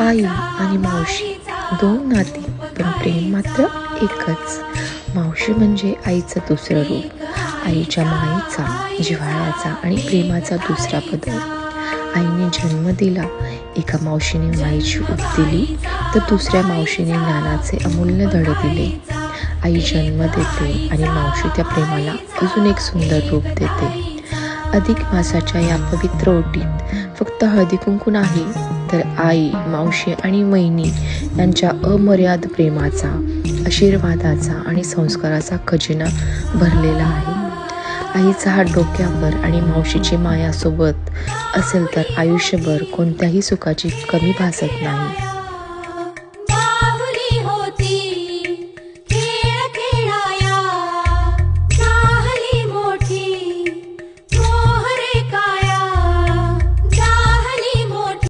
आई आणि मावशी दोन नाती, पण प्रेम मात्र एकच. मावशी म्हणजे आईचं दुसरं रूप, आईच्या मायेचा, जिव्हाळ्याचा आणि प्रेमाचा दुसरा बदल. आईने जन्म दिला, एका मावशीने मायेची ऊब दिली, तर दुसऱ्या मावशीने ज्ञानाचे अमूल्य धडे दिले. आई जन्म देते आणि मावशी त्या प्रेमाला अजून एक सुंदर रूप देते. अधिक मासाच्या या पवित्र ओटीत फक्त हळदी कुंकू नाही, तर आई, मावशी आणि वहिनी यांच्या अमर्याद प्रेमाचा, आशीर्वादाचा आणि संस्काराचा खजिना भरलेला आहे. आईचा हात डोक्यावर आणि मावशीची माया सोबत असेल तर आयुष्यभर कोणत्याही सुखाची कमी भासत नाही.